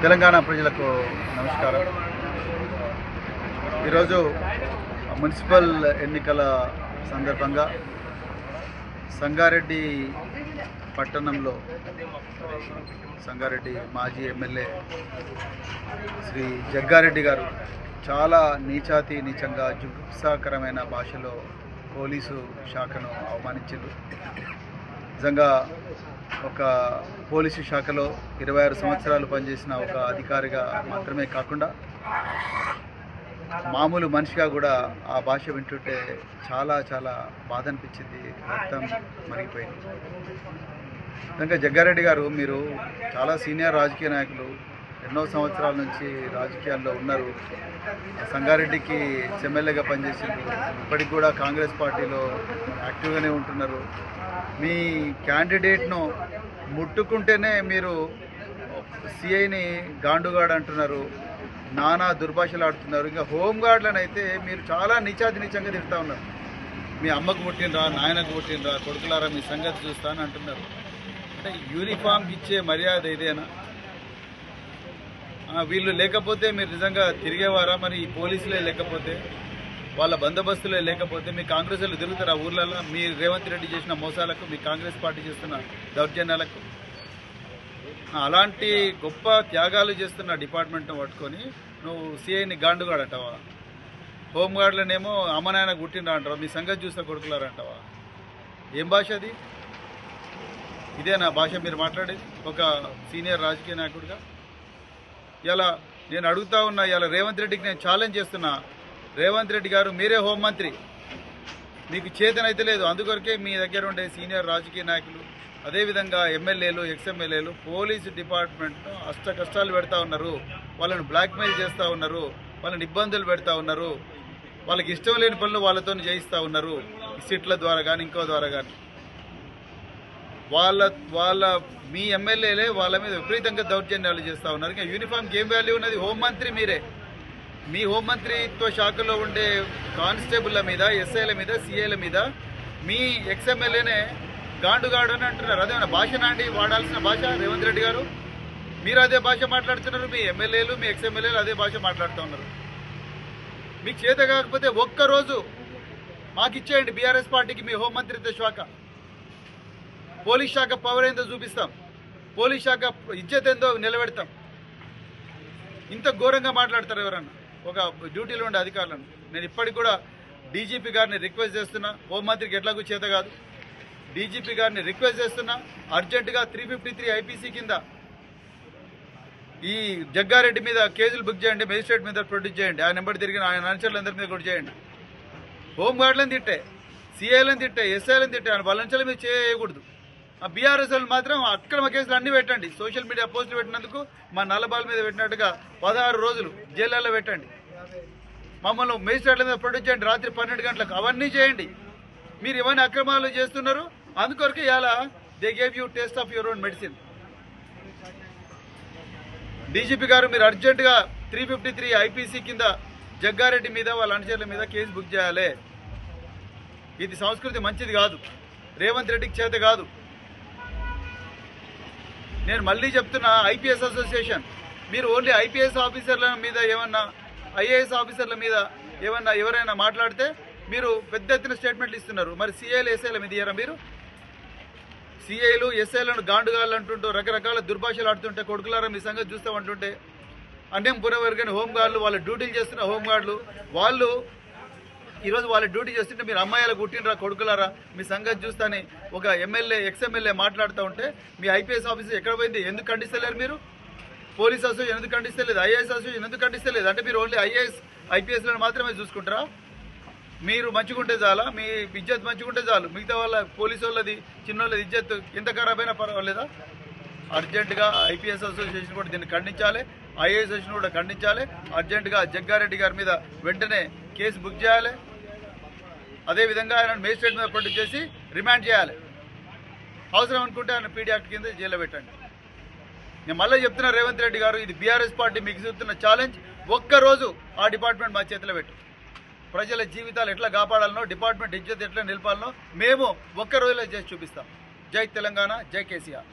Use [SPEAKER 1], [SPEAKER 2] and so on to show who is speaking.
[SPEAKER 1] తెలంగాణ ప్రజలకు నమస్కారం. ఈరోజు మున్సిపల్ ఎన్నికల సందర్భంగా సంగారెడ్డి పట్టణంలో సంగారెడ్డి మాజీ ఎమ్మెల్యే శ్రీ జగ్గారెడ్డి గారు చాలా నీచంగా జుగుప్సాకరమైన భాషలో పోలీసు శాఖను అవమానించారు. నిజంగా ఒక పోలీసు శాఖలో 26 సంవత్సరాలు పనిచేసిన ఒక అధికారిగా మాత్రమే కాకుండా మామూలు మనిషిగా కూడా ఆ భాష వింటుంటే చాలా బాధ అనిపించింది. రక్తం మరిగిపోయింది. నిజంగా జగ్గారెడ్డి గారు మీరు చాలా సీనియర్ రాజకీయ నాయకులు, ఎన్నో సంవత్సరాల నుంచి రాజకీయాల్లో ఉన్నారు. సంగారెడ్డికి ఎమ్మెల్యేగా పనిచేసింది. ఇప్పటికి కూడా కాంగ్రెస్ పార్టీలో యాక్టివ్గానే ఉంటున్నారు. మీ క్యాండిడేట్ను ముట్టుకుంటేనే మీరు సిఐని గాండుగాడు అంటున్నారు, నానా దుర్భాషలు ఆడుతున్నారు. ఇంకా హోంగార్డులను అయితే మీరు చాలా నీచంగా తిరుగుతూ ఉన్నారు. మీ అమ్మకు పుట్టినరా, నాయనకు పుట్టినరా, కొడుకులారా మీ సంగతి చూస్తా అని అంటున్నారు. అంటే యూనిఫామ్కి ఇచ్చే మర్యాద ఇదేనా? వీళ్ళు లేకపోతే మీరు నిజంగా తిరిగేవారా? మరి ఈ పోలీసులే లేకపోతే, వాళ్ళ బందోబస్తులే లేకపోతే మీ కాంగ్రెస్ వాళ్ళు తిరుగుతారు ఆ ఊర్లలో? మీ రేవంత్ రెడ్డి చేసిన మోసాలకు, మీ కాంగ్రెస్ పార్టీ చేస్తున్న దౌర్జన్యాలకు? అలాంటి గొప్ప త్యాగాలు చేస్తున్న డిపార్ట్మెంట్ను పట్టుకొని నువ్వు సిఐని గాండుగాడు అంటావా? హోంగార్డులనేమో అమ్మ నాయన గుట్టిండ్రా అంటావా? మీ సంగతి చూస్తే కొడుకులారంటావా? ఏం భాష అది? ఇదేనా భాష మీరు మాట్లాడేది ఒక సీనియర్ రాజకీయ నాయకుడిగా? ఇలా నేను అడుగుతా ఉన్నా, ఇలా రేవంత్ రెడ్డికి నేను ఛాలెంజ్ చేస్తున్నా. రేవంత్ రెడ్డి గారు మీరే హోంమంత్రి, మీకు చేతనైతే లేదు. అందుకొరకే మీ దగ్గర ఉండే సీనియర్ రాజకీయ నాయకులు, అదేవిధంగా ఎమ్మెల్యేలు, ఎక్స్ఎమ్మెల్యేలు పోలీసు డిపార్ట్మెంట్ను అష్ట కష్టాలు పెడతా ఉన్నారు. వాళ్ళని బ్లాక్మెయిల్ చేస్తూ ఉన్నారు, వాళ్ళని ఇబ్బందులు పెడతా ఉన్నారు, వాళ్ళకి ఇష్టం లేని పనులు వాళ్ళతో చేయిస్తూ ఉన్నారు. సిట్ల ద్వారా కానీ ఇంకో ద్వారా కానీ వాళ్ళ మీ ఎమ్మెల్యేలే వాళ్ళ మీద విపరీతంగా దౌర్జన్యాలు చేస్తూ ఉన్నారు. ఇంకా యూనిఫామ్కి ఏం వాల్యూ ఉన్నది? హోంమంత్రి మీరే. మీ హోంమంత్రిత్వ శాఖలో ఉండే కానిస్టేబుల్ల మీద, ఎస్ఐల మీద, సిఐల మీద మీ ఎక్స్ఎమ్మెల్యేనే గాండుగాడు అని అంటున్నారు. అదేమన్నా భాషనా అండి వాడాల్సిన భాష? రేవంత్ రెడ్డి గారు మీరు అదే భాష మాట్లాడుతున్నారు, మీ ఎమ్మెల్యేలు, మీ ఎక్స్ఎమ్మెల్యేలు అదే భాష మాట్లాడుతూ ఉన్నారు. మీకు చేత కాకపోతే ఒక్కరోజు మాకు ఇచ్చేయండి, బీఆర్ఎస్ పార్టీకి మీ హోంమంత్రిత్వ శాఖ. పోలీస్ శాఖ పవర్ ఏందో చూపిస్తాం, పోలీస్ శాఖ ఇజ్జత్ ఏందో నిలబెడతాం. ఇంత ఘోరంగా మాట్లాడతారు ఎవరన్నా ఒక డ్యూటీలో ఉండే అధికారులను? నేను ఇప్పటికి కూడా డీజీపీ గారిని రిక్వెస్ట్ చేస్తున్నా, హోంమంత్రికి ఎట్లాగూ చేత కాదు, డీజీపీ గారిని రిక్వెస్ట్ చేస్తున్నా, అర్జెంటుగా 353 ఐపీసీ కింద ఈ జగ్గారెడ్డి మీద కేసులు బుక్ చేయండి, మేజిస్ట్రేట్ మీద ప్రొడ్యూస్ చేయండి, ఆ నెంబర్ తిరిగిన ఆయన అనుచరులందరి మీద కూడా చేయండి. హోంగార్డులను తిట్టే, సిఐలను తిట్టే, ఎస్ఐలను తిట్టే, ఆయన బలంచల మీద చేయకూడదు. ఆ బీఆర్ఎస్ వాళ్ళు మాత్రం అక్రమ కేసులు అన్నీ పెట్టండి. సోషల్ మీడియా పోస్టులు పెట్టినందుకు మా నల్లబాల్ మీద పెట్టినట్టుగా 16 రోజులు జైళ్ళల్లో పెట్టండి. మమ్మల్ని మేజిస్ట్రేట్ల మీద ప్రొడ్యూస్ చేయండి రాత్రి 12 గంటలకు, అవన్నీ చేయండి. మీరు ఏమైనా అక్రమాలు చేస్తున్నారు, అందుకొరకే ఇలా they gave you taste of your own medicine. DGP గారు మీరు అర్జెంటుగా 353 ఐపీసీ కింద జగ్గారెడ్డి మీద, వాళ్ళ అనుచరుల మీద కేసు బుక్ చేయాలి. ఇది సంస్కృతి మంచిది కాదు, రేవంత్ రెడ్డికి చేత కాదు. నేను మళ్ళీ చెప్తున్నా, ఐపీఎస్ అసోసియేషన్ మీరు ఓన్లీ ఐపీఎస్ ఆఫీసర్ల మీద ఏమన్నా, ఐఏఎస్ ఆఫీసర్ల మీద ఏమన్నా ఎవరైనా మాట్లాడితే మీరు పెద్ద ఎత్తున స్టేట్మెంట్లు ఇస్తున్నారు. మరి సిఐలు, ఎస్ఐల మీద ఇయ్యారా మీరు? సిఐలు, ఎస్ఐలను గాండుగాళ్ళు అంటుంటూ రకరకాల దుర్భాషలు ఆడుతుంటే, కొడుకులారా మీ సంగతి చూస్తామంటుంటే, అన్యం పునవర్గని హోంగార్డులు, వాళ్ళ డ్యూటీలు చేస్తున్న హోంగార్డులు వాళ్ళు ఈరోజు వాళ్ళ డ్యూటీ చేస్తుంటే మీరు అమ్మాయిలు కుట్టినరా, కొడుకులారా మీ సంగతి చూస్తాని ఒక ఎమ్మెల్యే, ఎక్స్ఎమ్మెల్యే మాట్లాడుతూ ఉంటే మీ ఐపీఎస్ ఆఫీసర్ ఎక్కడ పోయింది? ఎందుకు ఖండిస్తలేరు మీరు? పోలీస్ అసోసియేషన్ ఎందుకు ఖండిస్తలేదు? ఐఏఎస్ అసోసియేషన్ ఎందుకు ఖండిస్తలేదు? అంటే మీరు ఓన్లీ ఐఏఎస్, ఐపీఎస్లను మాత్రమే చూసుకుంటారా? మీరు మంచిగుంటే చాలా, మీ ఇజ్జత్ మంచిగుంటే చాలు, మిగతా వాళ్ళ పోలీసు వాళ్ళది, చిన్నోళ్ళది ఇజ్జత్ ఎంత ఖరాబ్ అయినా పర్వాలేదా? అర్జెంటుగా ఐపీఎస్ అసోసియేషన్ కూడా దీన్ని ఖండించాలి, ఐఏఎస్ అసోసియేషన్ కూడా ఖండించాలి. అర్జెంటుగా జగ్గారెడ్డి గారి మీద వెంటనే కేసు బుక్ చేయాలి. అదేవిధంగా ఆయన మేజిస్ట్రేట్ మీద ప్రొడ్యూస్ చేసి రిమాండ్ చేయాలి. అవసరం అనుకుంటే ఆయన పీడీ యాక్ట్ కింద జైల్లో పెట్టండి. నేను మళ్ళీ చెప్తున్నా, రేవంత్ రెడ్డి గారు ఇది బీఆర్ఎస్ పార్టీ మీకు ఇస్తున్న ఛాలెంజ్. ఒక్కరోజు ఆ డిపార్ట్మెంట్ మా చేతిలో పెట్టు. ప్రజల జీవితాలు ఎట్లా కాపాడాలనో, డిపార్ట్మెంట్ ఇజ్జత్ ఎట్లా నిలపాలనో మేము ఒక్క రోజులో చేసి చూపిస్తాం. జై తెలంగాణ, జై కేసీఆర్.